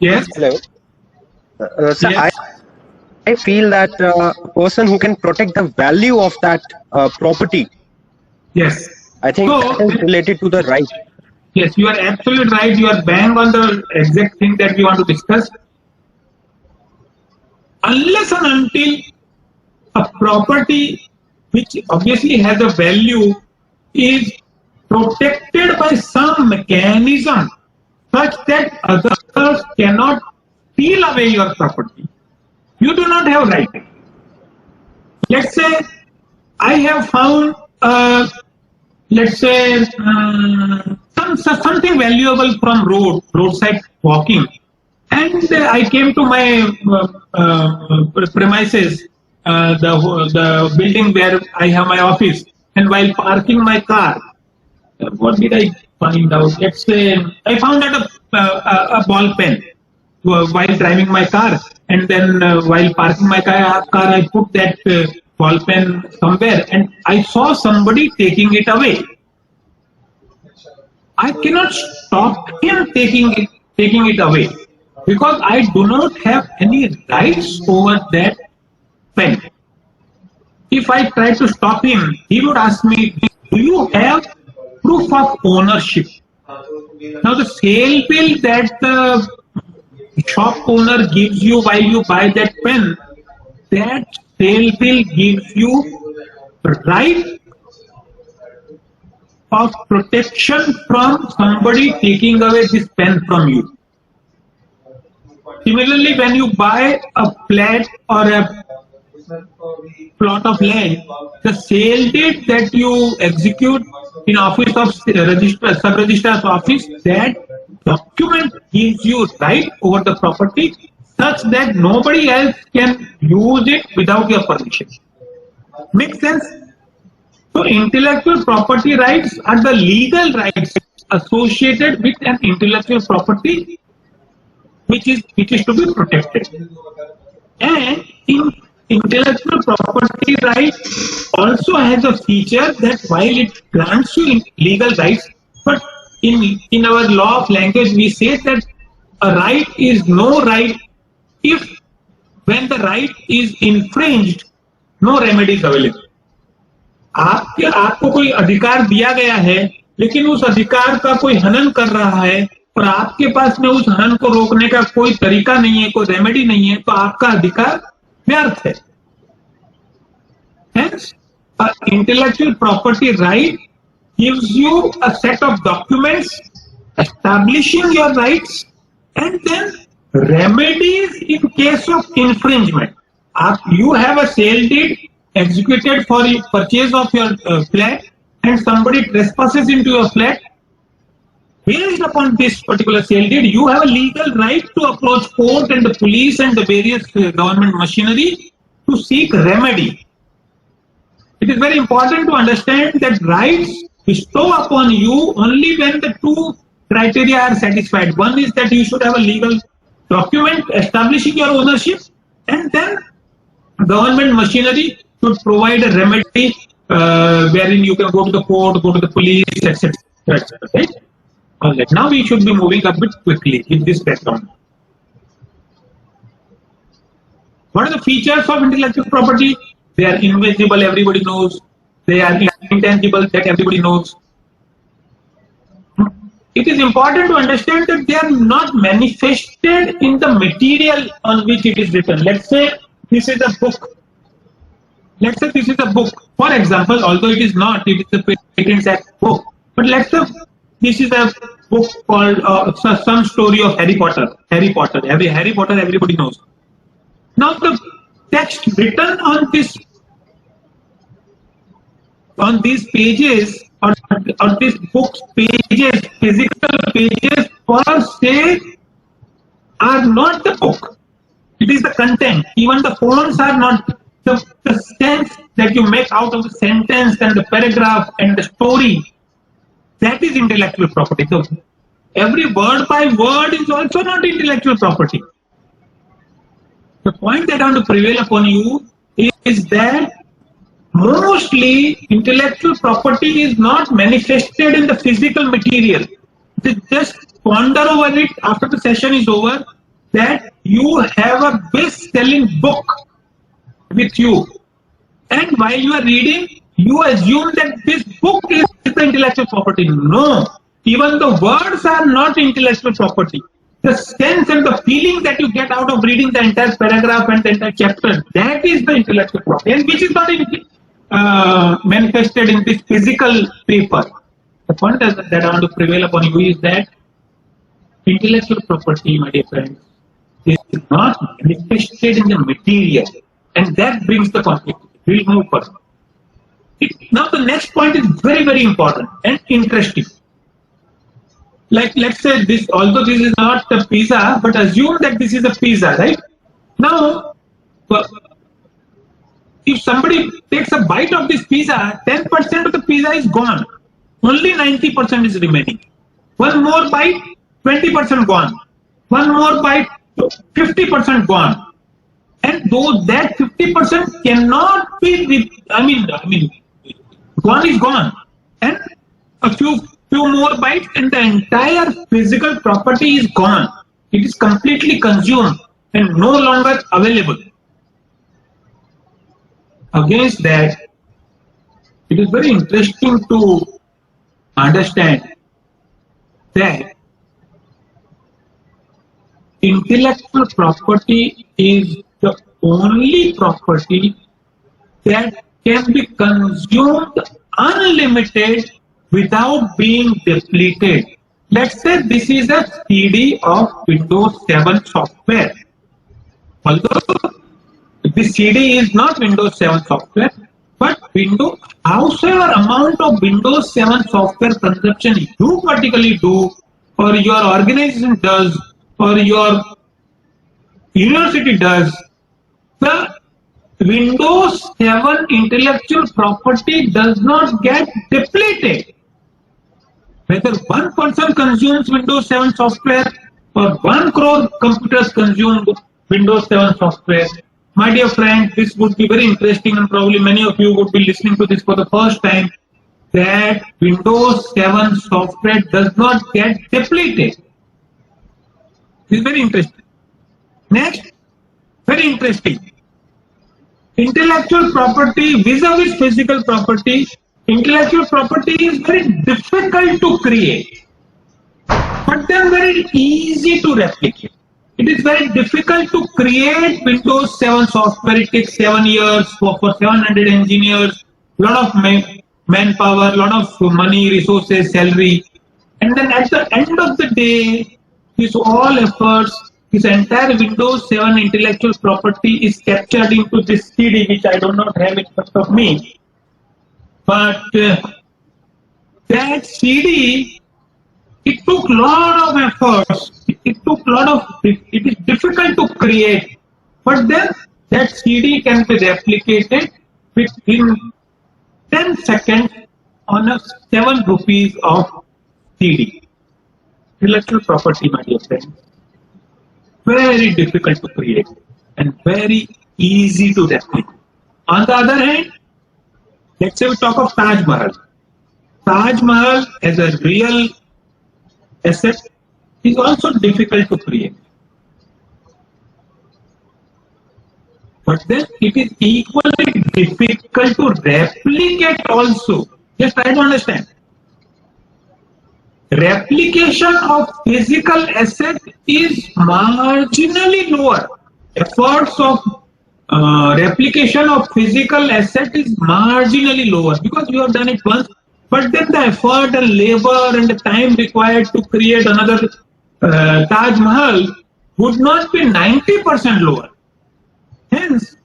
Yes. Hello. Sir, Yes. I feel that a person who can protect the value of that property, Yes. I think So, that is related to the right. yes, you are absolutely right. You are bang on the exact thing that we want to discuss. Unless and until a property which obviously has a value is protected by some mechanism such that others cannot steal away your property, you do not have right. Let's say I have found, let's say, something valuable from roadside walking, and I came to my premises, the building where I have my office, and while parking my car, what did I find out? Let's say I found out a ball pen while driving my car, and then while parking my car, I put that ball pen somewhere, and I saw somebody taking it away. I cannot stop him taking it away because I do not have any rights over that pen. If I try to stop him, he would ask me, "Do you have proof of ownership?" Now, the sale bill that the shop owner gives you while you buy that pen, that sale bill gives you right of protection from somebody taking away this pen from you. Similarly, when you buy a flat or a plot of land, the sale deed that you execute in office of sub-registrar's office, that document gives you right over the property such that nobody else can use it without your permission. Makes sense? So intellectual property rights are the legal rights associated with an intellectual property which is to be protected. And intellectual property right also has a feature that while it grants you legal rights, but in our law of language we say that a right is no right if when the right is infringed, no remedy is available. आपको कोई अधिकार दिया गया है लेकिन उस अधिकार का कोई हनन कर रहा है और आपके पास में उस हनन को रोकने का कोई तरीका नहीं है, कोई रेमेडी नहीं है, तो आपका अधिकार व्यर्थ है. Hence, an intellectual property right gives you a set of documents establishing your rights and then remedies in case of infringement. You have a sale deed executed for the purchase of your flat and somebody trespasses into your flat. Based upon this particular sale deed, you have a legal right to approach court and the police and the various government machinery to seek remedy. It is very important to understand that rights bestow upon you only when the two criteria are satisfied. One is that you should have a legal document establishing your ownership, and then government machinery should provide a remedy wherein you can go to the court, go to the police, etc. Right? Alright, now we should be moving a bit quickly with this background. What are the features of intellectual property? They are invisible, everybody knows. They are intangible, that everybody knows. It is important to understand that they are not manifested in the material on which it is written. Let's say this is a book. Let's say this is a book. For example, although it is not, it is a Patents Act book. But let's say this is a book called some story of Harry Potter. Harry Potter, everybody knows. Now the text written on these pages, on this book's pages, physical pages per se are not the book. It is the content. Even the fonts are not the sense that you make out of the sentence and the paragraph and the story. That is intellectual property. So every word by word is also not intellectual property. The point that I want to prevail upon you is that mostly intellectual property is not manifested in the physical material. It is just ponder over it after the session is over, that you have a best-selling book with you, and while you are reading, you assume that this book is the intellectual property. No, even the words are not intellectual property. The sense and the feeling that you get out of reading the entire paragraph and the entire chapter, that is the intellectual property, and which is not manifested in this physical paper. The point that I want to prevail upon you is that intellectual property, my dear friends, is not manifested in the material, and that brings the conflict. We'll move further. Now the next point is very, very important and interesting. Like, let's say this, although this is not a pizza, but assume that this is a pizza, right? Now, if somebody takes a bite of this pizza, 10% of the pizza is gone. Only 90% is remaining. One more bite, 20% gone. One more bite, 50% gone. And though that 50% cannot be, gone is gone. And a few more bites and the entire physical property is gone. It is completely consumed and no longer available. Against that, it is very interesting to understand that intellectual property is the only property that can be consumed unlimited without being depleted. Let's say this is a CD of Windows 7 software. Although this CD is not Windows 7 software, but however amount of Windows 7 software consumption you particularly do, or your organization does, or your university does, the Windows 7 intellectual property does not get depleted. Whether one person consumes Windows 7 software or 1 crore computers consume Windows 7 software, my dear friend, this would be very interesting, and probably many of you would be listening to this for the first time, that Windows 7 software does not get depleted. This is very interesting. Next, very interesting. Intellectual property vis-a-vis physical property. Intellectual property is very difficult to create, but then very easy to replicate. It is very difficult to create Windows 7 software. It takes 7 years for 700 engineers, lot of manpower, lot of money, resources, salary. And then at the end of the day, this all efforts, this entire Windows 7 intellectual property is captured into this CD, which I do not have in front of me. But that CD, it took a lot of efforts. It is difficult to create. But then that CD can be replicated within 10 seconds on a 7 rupees of CD. Intellectual property, my dear friends, very difficult to create and very easy to replicate. On the other hand, let's say we talk of Taj Mahal. Taj Mahal as a real asset is also difficult to create. But then it is equally difficult to replicate also. Just try to understand. Replication of physical asset is marginally lower. Efforts of replication of physical asset is marginally lower because you have done it once, but then the effort and labor and the time required to create another Taj Mahal would not be 90% lower. Hence,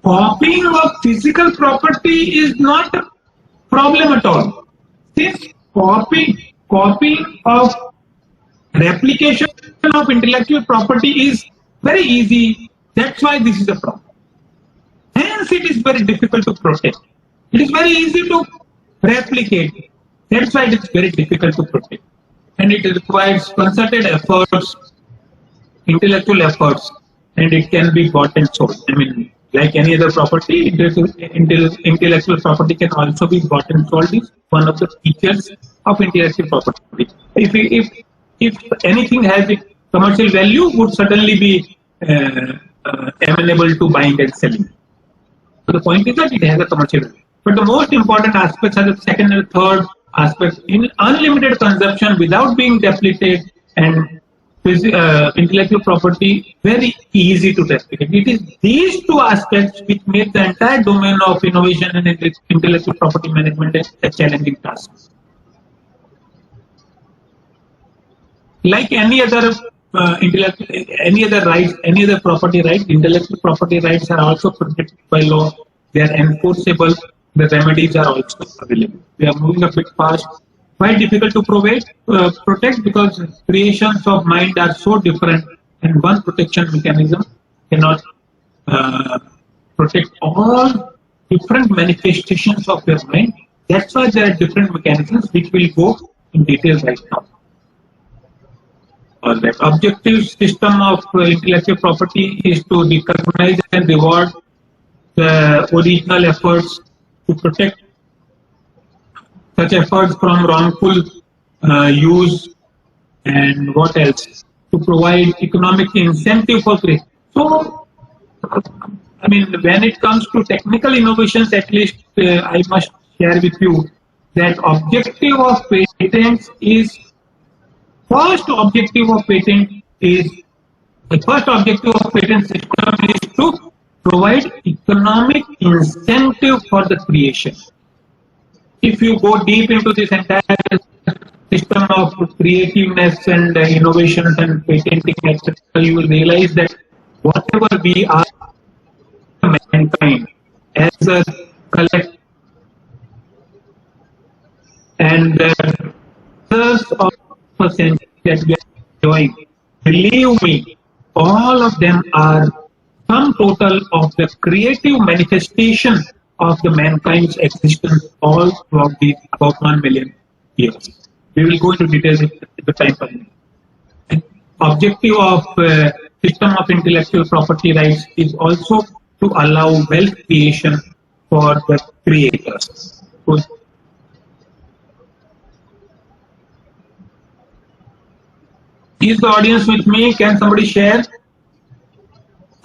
copying of physical property is not a problem at all. Since copying of replication of intellectual property is very easy, that's why this is a problem. Hence, it is very difficult to protect. It is very easy to replicate. That's why it is very difficult to protect. And it requires concerted efforts, intellectual efforts, and it can be bought and sold. I mean, like any other property, intellectual property can also be bought and sold. Is one of the features of intellectual property. If if anything has a commercial value, would certainly be amenable to buying and selling. So the point is that it has a commercial value. But the most important aspects are the second and third aspect. In unlimited consumption without being depleted and intellectual property very easy to replicate. It is these two aspects which make the entire domain of innovation and intellectual property management a challenging task. Like any other any other rights, any other property rights, intellectual property rights are also protected by law. They are enforceable. The remedies are also available. We are moving a bit fast. Quite difficult to protect because creations of mind are so different, and one protection mechanism cannot protect all different manifestations of your mind. That's why there are different mechanisms which will go in detail right now. The objective system of intellectual property is to recognize and reward the original efforts to protect such efforts from wrongful use, and what else? To provide economic incentive for creation. So, I mean, when it comes to technical innovations, at least I must share with you that objective of patents is the first objective of patent system is to provide economic incentive for the creation. If you go deep into this entire system of creativeness and innovations and patenting, etc., you will realize that whatever we are, mankind, as a collective, and the of a sense that we are enjoying, believe me, all of them are sum total of the creative manifestation of the mankind's existence all throughout these about 1 million years. We will go into details at the time permits. Objective of system of intellectual property rights is also to allow wealth creation for the creators. So, is the audience with me? Can somebody share?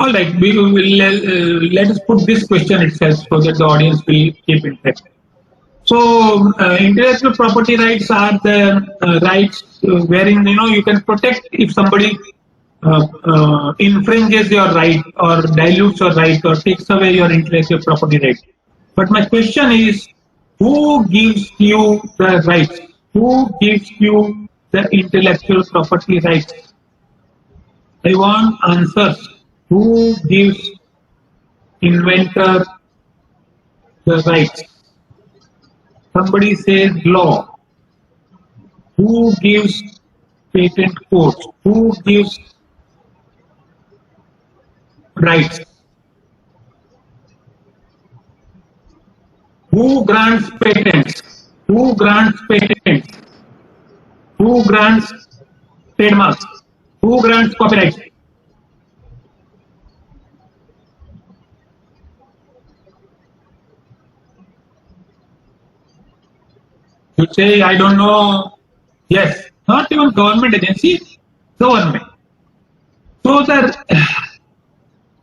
All right, we will let us put this question itself so that the audience will keep interested. So, intellectual property rights are the rights wherein you can protect if somebody infringes your right or dilutes your right or takes away your intellectual property right. But my question is, who gives you the rights? Who gives you the intellectual property rights? I want answers. Who gives inventor the rights? Somebody says law. Who gives patent codes? Who gives rights? Who grants patents? Who grants patents? Who grants trademarks? Who grants copyrights? You say, I don't know. Yes, not even government agency, government. So the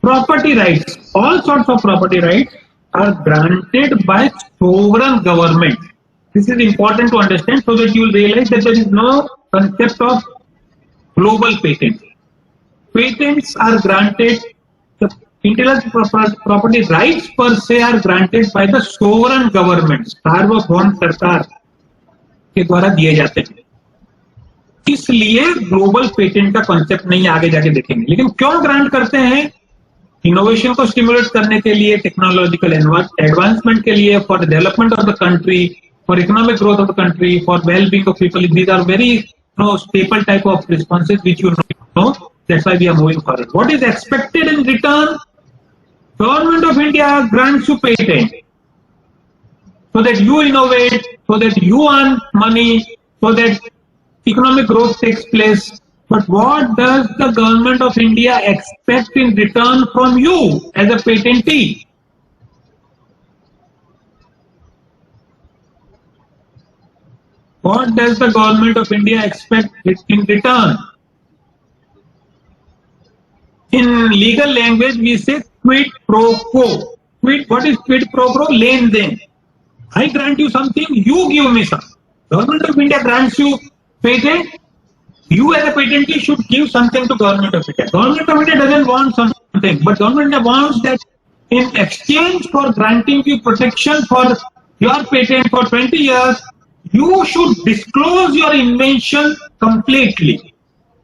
property rights, all sorts of property rights are granted by sovereign government. This is important to understand so that you will realize that there is no concept of global patent. Patents are granted, the intellectual property rights per se are granted by the sovereign government, सार्वभौम सरकार के द्वारा दिए जाते हैं. इसलिए global patent का concept नहीं आगे जाके देखेंगे. लेकिन क्यों ग्रांट करते हैं? इनोवेशन को स्टिमुलेट करने के लिए, टेक्नोलॉजिकल एडवांसमेंट के लिए, for the development of the country, for economic growth of the country, for well-being of people. These are very staple type of responses which you know. That's why we are moving forward. What is expected in return? Government of India grants you patent so that you innovate, so that you earn money, so that economic growth takes place. But what does the government of India expect in return from you as a patentee? What does the government of India expect in return? In legal language, we say quid pro quo. What is quid pro quo? Len den. I grant you something, you give me some. Government of India grants you patent. You as a patentee should give something to Government of India. Government of India doesn't want something, but Government of India wants that in exchange for granting you protection for your patent for 20 years, you should disclose your invention completely.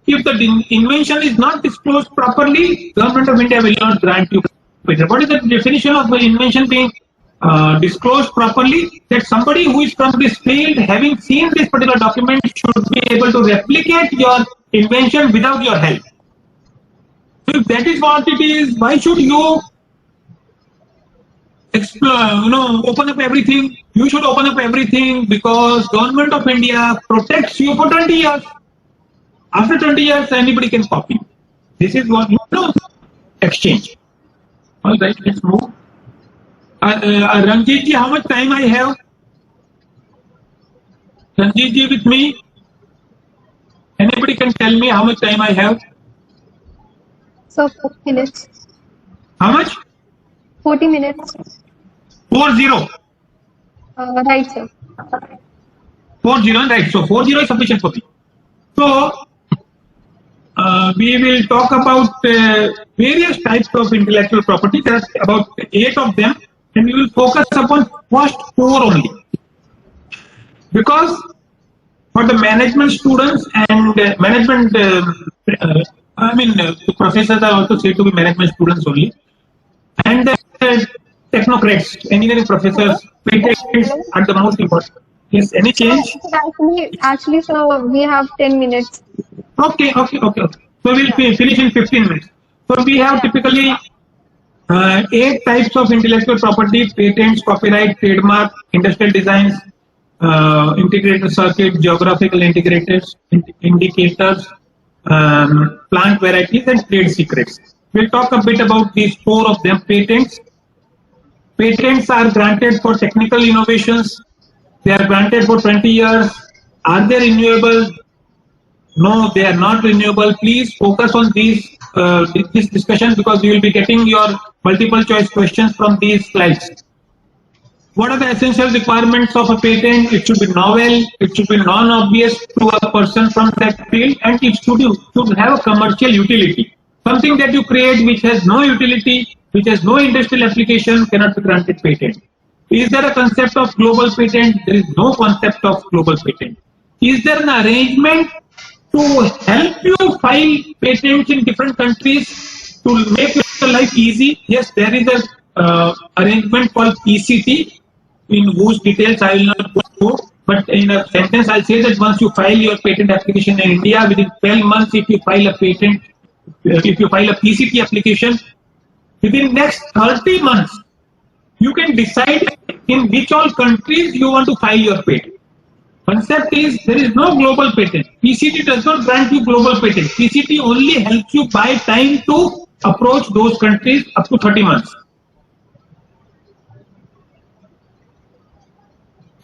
If the invention is not disclosed properly, Government of India will not grant you patent. What is the definition of the invention being disclosed properly? That somebody who is from this field, having seen this particular document, should be able to replicate your invention without your help. So if that is what it is, why should you open up everything? You should open up everything because Government of India protects you for 20 years. After 20 years, anybody can copy. This is what exchange. All right, let's move. Ranjit ji, how much time I have? Ranjit ji with me? Anybody can tell me how much time I have? So 40 minutes. How much? 40 minutes. 40. Right, sir. 40, right. So 40 is sufficient for me. So we will talk about various types of intellectual property. There are about 8 of them, and we will focus upon first 4 only. Because for the management students and management, the professors are also said to be management students only, and technocrats, engineering professors, patents are the most important. Yes, any change? Actually, sir, we have 10 minutes. Okay. So we'll finish in 15 minutes. So we have typically 8 types of intellectual property: patents, copyright, trademark, industrial designs, integrated circuit, geographical integrators, indicators, plant varieties, and trade secrets. We'll talk a bit about these 4 of them. Patents are granted for technical innovations. They are granted for 20 years. Are they renewable? No, they are not renewable. Please focus on this discussion because you will be getting your multiple choice questions from these slides. What are the essential requirements of a patent? It should be novel, it should be non-obvious to a person from that field, and it should have a commercial utility. Something that you create which has no utility, which has no industrial application, cannot be granted patent. Is there a concept of global patent? There is no concept of global patent. Is there an arrangement to help you file patents in different countries to make your life easy? Yes, there is a arrangement called PCT, in whose details I will not go through, but in a sentence I'll say that once you file your patent application in India, within 12 months, if you file a patent, if you file a PCT application, within next 30 months, you can decide in which all countries you want to file your patent. Concept is there is no global patent. PCT does not grant you global patent. PCT only helps you buy time to approach those countries up to 30 months.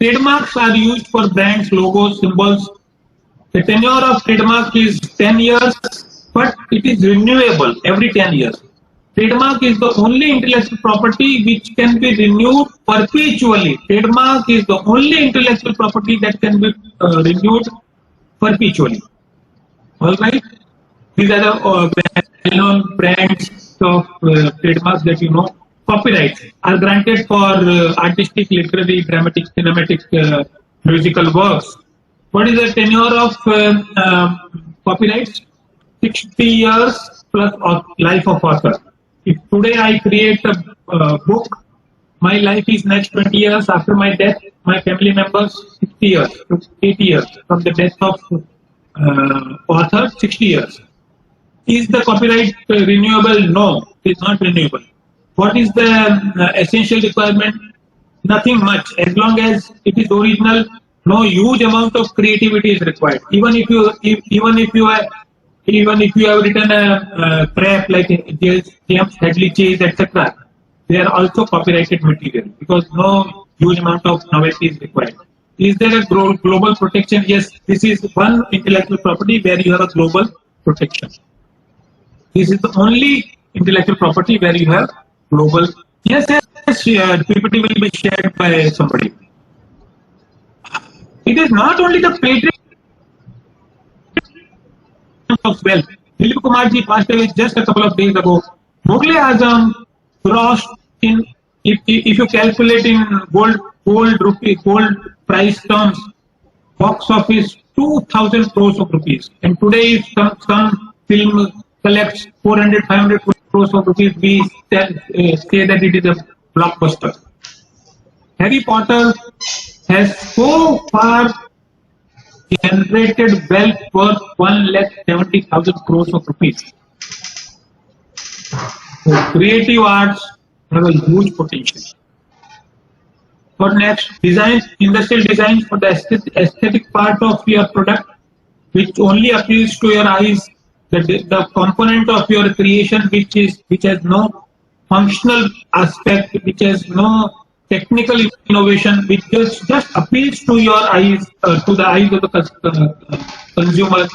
Trademarks are used for brands, logos, symbols. The tenure of trademark is 10 years, but it is renewable every 10 years. Trademark is the only intellectual property which can be renewed perpetually. Trademark is the only intellectual property that can be renewed perpetually. All right. These are the well-known brands of trademarks that you know. Copyrights are granted for artistic, literary, dramatic, cinematic, musical works. What is the tenure of copyrights? 60 years plus life of author. If today I create a book, my life is next 20 years. After my death, my family members 60 years, 80 years. From the death of author, 60 years. Is the copyright renewable? No, it is not renewable. What is the essential requirement? Nothing much. As long as it is original, no huge amount of creativity is required. Even if you have written a crap like James Hadley Chase, etc., they are also copyrighted material because no huge amount of novelty is required. Is there a global protection? Yes, this is one intellectual property where you have a global protection. This is the only intellectual property where you have global. Yes, PPT will be shared by somebody. It is not only the patent of wealth. Dilip Kumar ji passed away just a couple of days ago. Mughal Azam crossed in, if you calculate in gold price terms, box office 2,000 crores of rupees. And today, if some film collects 400-500 crores of rupees, we say that it is a blockbuster. Harry Potter has so far generated wealth worth 1,70,000 crores of rupees. So creative arts have a huge potential. What next? Design, industrial design for the aesthetic part of your product, which only appeals to your eyes. The component of your creation which has no functional aspect, which has no technical innovation, which just appeals to your eyes, to the eyes of the consumer,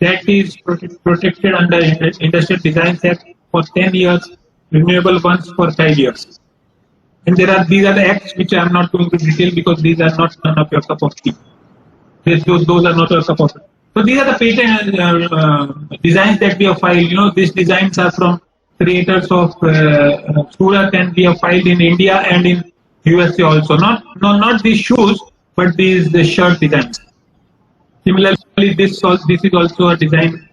that is protected under Industrial Design Act for 10 years, renewable ones for 5 years. And these are the acts which I am not going to detail because these are not none of your cup of tea. Those are not your cup of tea. So these are the patent designs that we have filed. These designs are from creators of Surat, and we have filed in India and in USA also. Not these shoes, but the shirt designs. Similarly, this is also a design.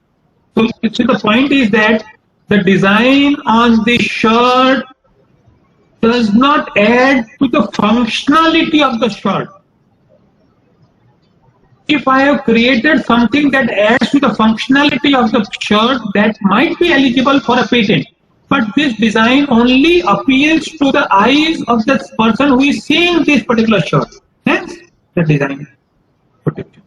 So the point is that the design on the shirt does not add to the functionality of the shirt. If I have created something that adds to the functionality of the shirt, that might be eligible for a patent. But this design only appeals to the eyes of the person who is seeing this particular shirt. Hence, the design protection.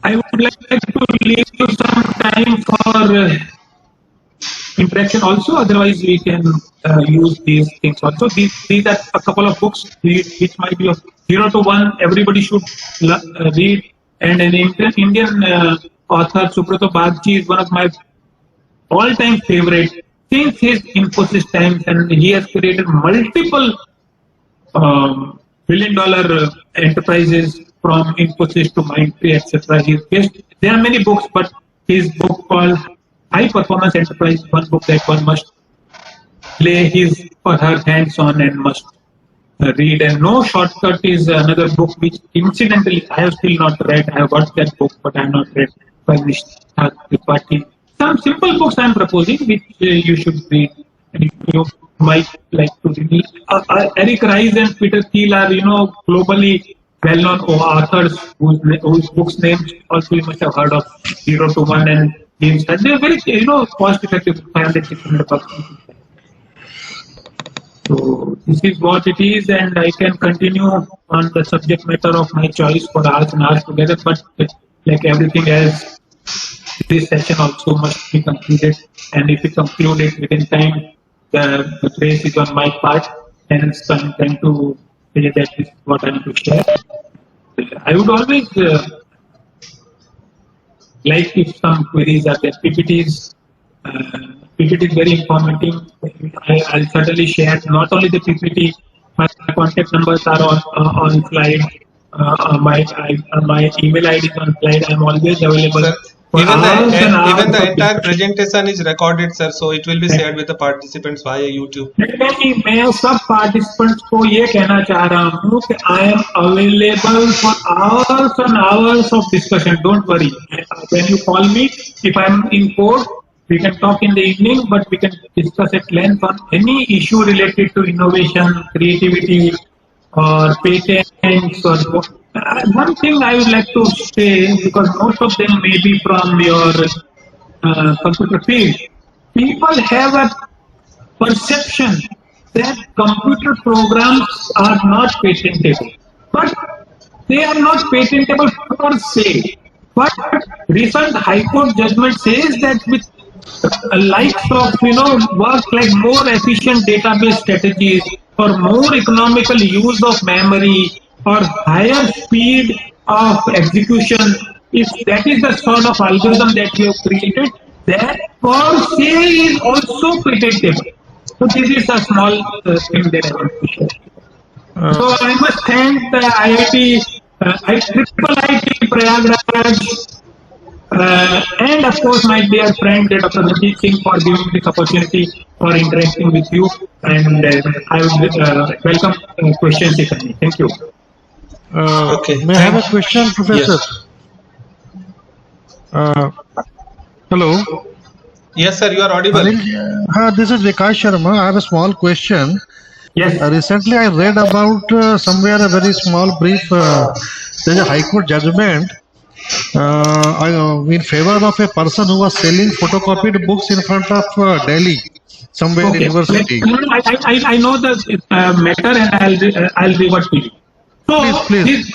I would like to leave you some time for interaction also. Otherwise, we can use these things also. These are a couple of books which might be of 0 to 1. Everybody should read. And an Indian author, Subrata Bagchi, is one of my all-time favorite since his Infosys times, and he has created multiple billion-dollar enterprises from Infosys to Mindtree, etc. There are many books, but his book called High Performance Enterprise, one book that one must lay his or her hands on and must read. And No Shortcut is another book which incidentally I have still not read. I have got that book, but I have not read by Nishat Tripathi. Some simple books I am proposing which you should read, and you might like to read. Eric Ries and Peter Thiel are globally well-known authors whose books names also you must have heard of, 0 to 1 and James. They are very cost-effective, 500, 600 bucks. So this is what it is, and I can continue on the subject matter of my choice for hours and hours together. But like everything else, this session also must be concluded, and if we conclude it within time, the praise is on my part, and I'm trying to say that is what I need to share. I would always like if some queries are there. PPT is very informative. I'll certainly share not only the PPT, my contact numbers are on slide. My email ID is on slide. I'm always available. Sir, even the entire presentation is recorded, sir, so it will be shared with the participants via YouTube. मैं सब participants को ये कहना चाह रहा हूँ कि I am available for hours and hours of discussion. Don't worry. When you call me, if I am in court, we can talk in the evening, but we can discuss at length on any issue related to innovation, creativity, or patents, or one thing I would like to say, because most of them may be from your computer field, people have a perception that computer programs are not patentable. But they are not patentable per se. But recent High Court judgment says that with likes of work like more efficient database strategies, for more economical use of memory, or higher speed of execution, if that is the sort of algorithm that you have created, that per se is also patentable. So this is a small thing that I want to share. So I must thank the IIT, IIT Prayagraj, and of course my dear friend Dr. Ranjit Singh for giving this opportunity for interacting with you, and I would welcome questions if any. Thank you. Okay. May I have a question, Professor? Yes. Hello. Yes, sir, you are audible. This is Vikas Sharma. I have a small question. Yes. Recently, I read about somewhere a very small brief. There's a High Court judgment in favor of a person who was selling photocopied books in front of Delhi, somewhere in university. I know the matter, and I'll revert to you. So, Please.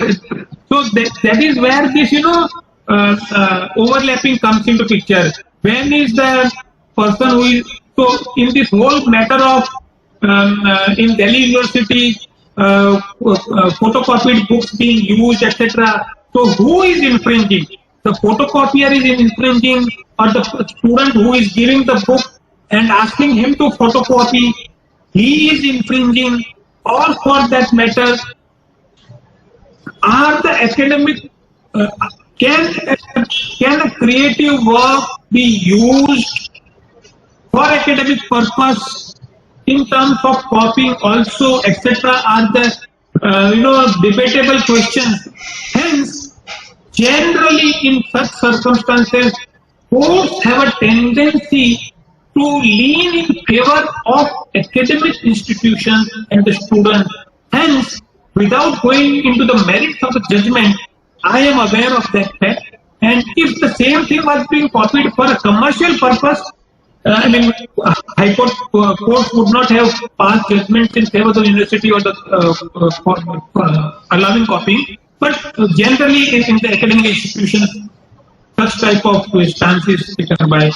So that is where this overlapping comes into picture. When is the person who is so in this whole matter of in Delhi University photocopied books being used, etc. So who is infringing? The photocopier is infringing, or the student who is giving the book and asking him to photocopy, he is infringing, or for that matter, are the academic can a creative work be used for academic purpose in terms of copying also, etc. are the debatable questions. Hence, generally in such circumstances, courts have a tendency to lean in favor of academic institutions and the students. Hence, without going into the merits of the judgment, I am aware of that fact. And if the same thing was being copied for a commercial purpose, High Court courts would not have passed judgments in favor of the university or the for allowing copying. But generally, in the academic institutions, such type of stance is taken by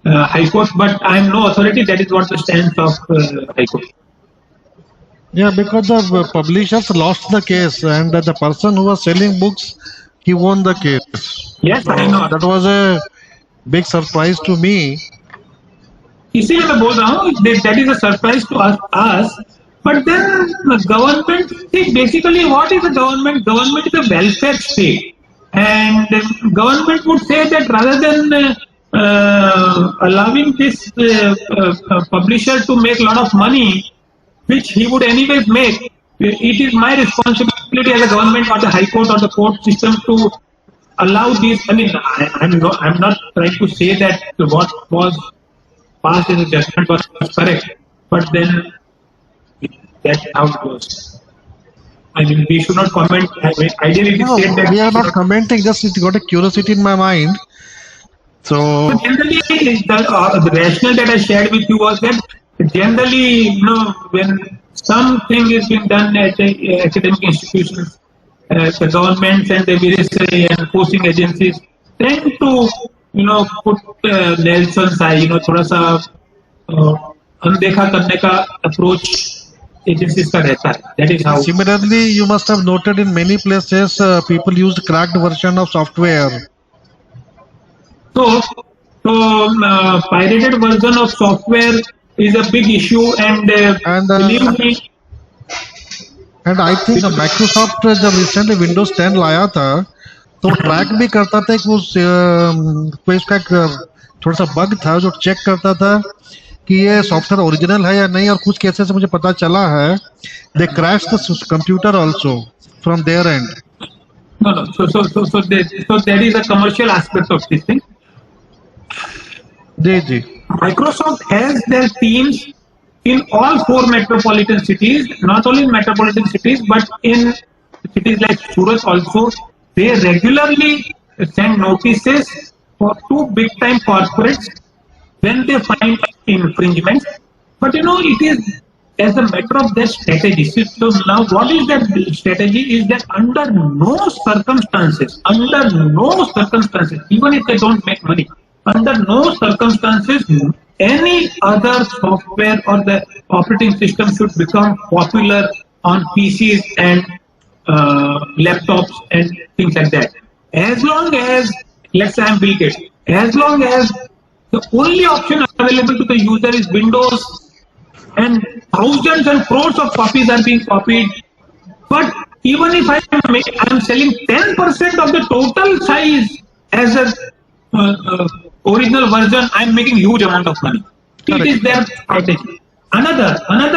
High Court. But I am no authority. That is what the stance of High Court. Yeah, because the publishers lost the case, and the person who was selling books, he won the case. Yes, I know. That was a big surprise to me. इसीलिए मैं बोल रहा हूँ that is a surprise to us. But then the government, see, basically what is the government? Government is a welfare state, and government would say that rather than allowing this publisher to make a lot of money, which he would anyways make, it is my responsibility as a government or the High Court or the court system to allow this. I mean, I'm not trying to say that what was passed in the judgment was correct, but then that's how it goes. I mean, we should not comment. Ideally, No, that we are not commenting, just it got a curiosity in my mind. So, generally, the rationale that I shared with you was that generally, when something is being done at the academic institutions, the governments and the various enforcing agencies tend to, put nails on side, थोड़ा सा अनदेखा करने का approach agencies का रहता है. That is how. similarly, you must have noted in many places people used cracked version of software. So pirated version of software is a big issue, and believe me. And I think Microsoft जब recently Windows 10 लाया था, तो track भी करता था कि कोई इसका थोड़ा सा बग था जो चेक करता था कि ये सॉफ्टवेयर ओरिजिनल है या नहीं, और कुछ केसेस से मुझे पता चला है they crashed the computer also from their end. No. So that is a commercial aspect of this thing. Ji. Microsoft has their teams in all 4 metropolitan cities, not only in metropolitan cities, but in cities like Surat also. They regularly send notices for 2 big-time corporates when they find infringements. But it is as a matter of their strategy. So now what is that strategy? Is that under no circumstances, even if they don't make money, under no circumstances any other software or the operating system should become popular on PCs and laptops and things like that. As long as, let's say I'm Bill Gates, as long as the only option available to the user is Windows and thousands and crores of copies are being copied. But even if I'm selling 10% of the total size as a original version, I'm making huge amount of money. It is their strategy. Another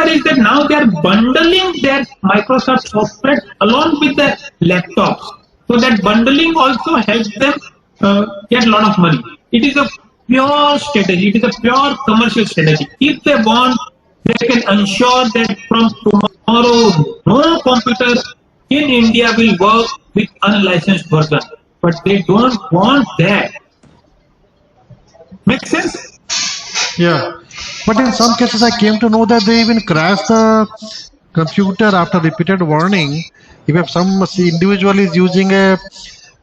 is that now they are bundling their Microsoft software along with the laptops. So that bundling also helps them get a lot of money. It is a pure strategy. It is a pure commercial strategy. If they want, they can ensure that from tomorrow, no computer in India will work with unlicensed version. But they don't want that. Make sense? Yeah. But in some cases, I came to know that they even crash the computer after repeated warning. If some individual is using a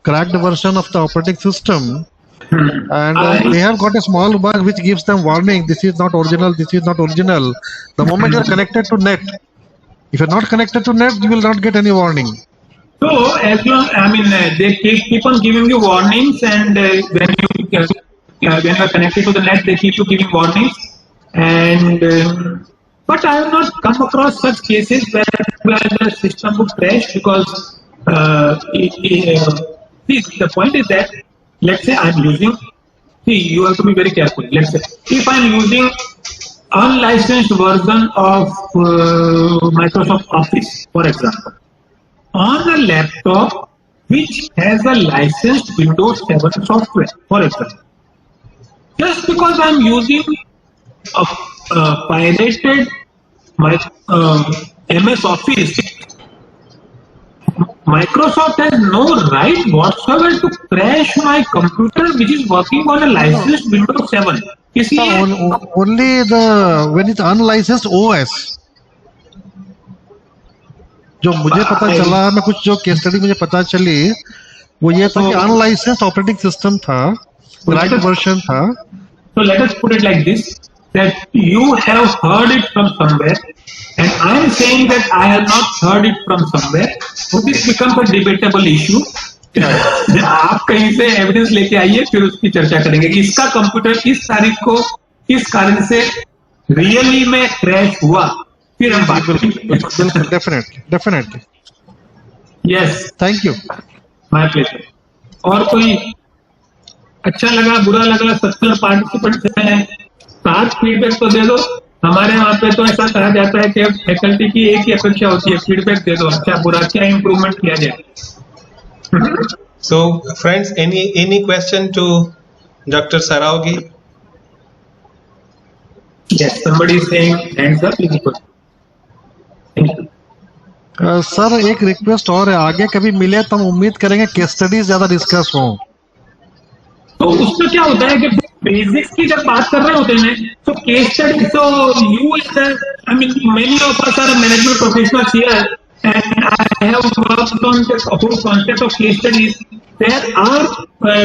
cracked version of the operating system, and they have got a small bug which gives them warning, this is not original, this is not original. The moment you are connected to net, if you're not connected to net, you will not get any warning. So as long, they keep on giving you warnings, and when you are connected to the net, they keep you giving warnings. And but I have not come across such cases where the system would crash, because the point is that, let's say I'm using, you have to be very careful. Let's say if I'm using unlicensed version of Microsoft Office, for example, on a laptop which has a licensed Windows 7 software, for example, just because I'm using a pirated MS Office, Microsoft has no right whatsoever to crash my computer which is working on a licensed Windows 7. Only when it's unlicensed OS. जो मुझे पता चला, मैं कुछ जो case study मुझे पता चली, वो ये था कि अनलाइसेंस्ड ऑपरेटिंग सिस्टम था, cracked version था. So let us put it like this, that you have heard it from somewhere, and I am saying that I have not heard it from somewhere. So this becomes a debatable issue. आप कहीं से evidence लेके आइए, फिर उसकी चर्चा करेंगे कि इसका कंप्यूटर इस तारीख को इस कारण से रियली में क्रैश हुआ, फिर हम बात करेंगे. Definitely. Yes. Thank you. My pleasure. और कोई अच्छा लगा, बुरा लगा, 70 पार्टिसिपेंट्स हैं, 7 फीडबैक तो दे दो. हमारे वहाँ पे तो ऐसा कहा जाता है कि फैकल्टी की एक ही अपेक्षा होती है, फीडबैक दे दो, अच्छा बुरा क्या इम्प्रूवमेंट किया जाए. So friends, any question to Dr. Saraogi? Yes, somebody is saying hands up. Thank you. Sir एक रिक्वेस्ट और है, आगे कभी मिले तो हम उम्मीद करेंगे केस स्टडीज ज्यादा डिस्कस हो. तो उसमें क्या होता है कि बेसिक्स की जब बात कर रहे होते हैं, तो केस स्टडी, तो you many of us are management professionals here, and I have worked on the whole concept of case studies. There are,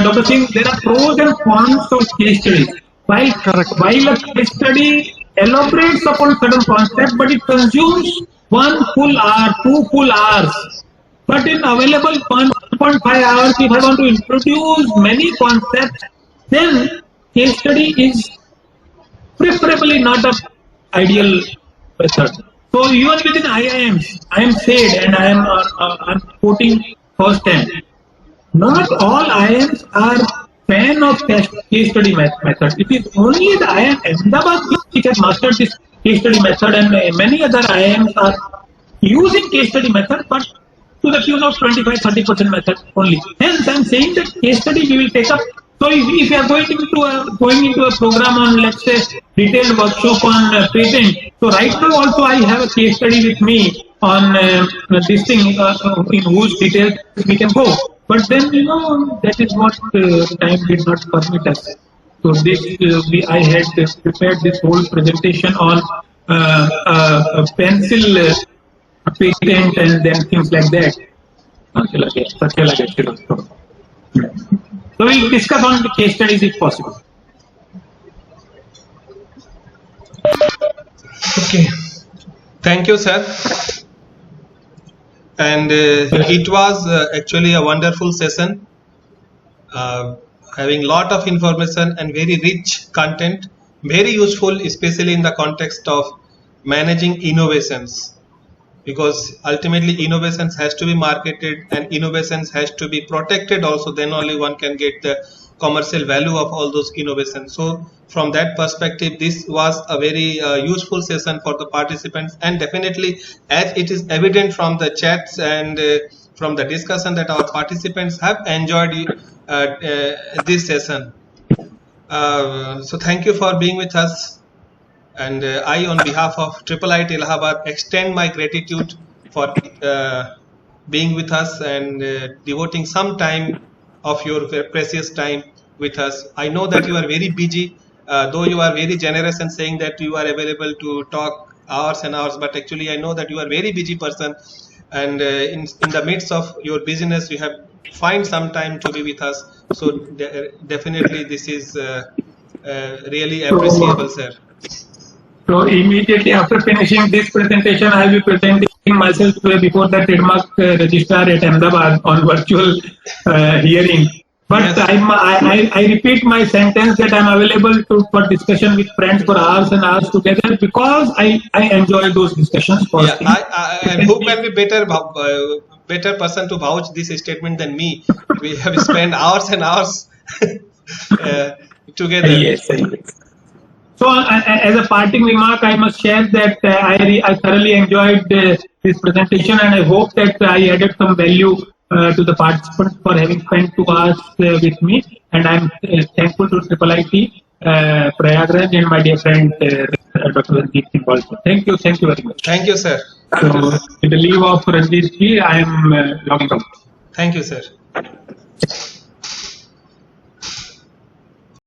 Dr. Singh, there are pros and cons of case studies. While a case study elaborates upon certain concept, but it consumes 1 full hour, 2 full hours. But in available 1.5 hours, if I want to introduce many concepts, then case study is preferably not an ideal method. So even within IIMs, I am said, and I'm quoting first hand, not all IIMs are fan of case study method. It is only the IIM Ahmedabad which has mastered this case study method, and many other IIMs are using case study method, but to the tune of 25-30% method only. Hence, I'm saying that case study we will take up. So if you are going into a program on, let's say, detailed workshop on patent, so right now also I have a case study with me on this thing, in whose details we can go. But then, that is what time did not permit us. So this, I had prepared this whole presentation on a pencil patent and then things like that. So we'll discuss on the case studies if possible. Okay. Thank you, sir. And it was actually a wonderful session, having lot of information and very rich content, very useful, especially in the context of managing innovations, because ultimately innovations has to be marketed and innovations has to be protected also, then only one can get the commercial value of all those innovations. So from that perspective, this was a very useful session for the participants, and definitely, as it is evident from the chats and from the discussion, that our participants have enjoyed this session. So thank you for being with us, and I, on behalf of IIIT Allahabad, extend my gratitude for being with us and devoting some time of your precious time with us. I know that you are very busy, though you are very generous and saying that you are available to talk hours and hours, but actually I know that you are a very busy person, and in the midst of your busyness, you have find some time to be with us. So definitely this is really appreciable, sir. So immediately after finishing this presentation, I will be presenting myself before the trademark registrar at Ahmedabad on virtual hearing. But Yes. I repeat my sentence that I'm available for discussion with friends for hours and hours together, because I enjoy those discussions. Yeah, and who can be better person to vouch this statement than me? We have spent hours and hours together. Yes. So, as a parting remark, I must share that I thoroughly enjoyed this presentation, and I hope that I added some value to the participants for having spent 2 hours with me. And I'm thankful to IIIT, Prayagraj, and my dear friend Dr. Ranjit Singh also. Thank you very much. Thank you, sir. So, with the leave of Ranjit ji, I am logging out. Thank you, sir.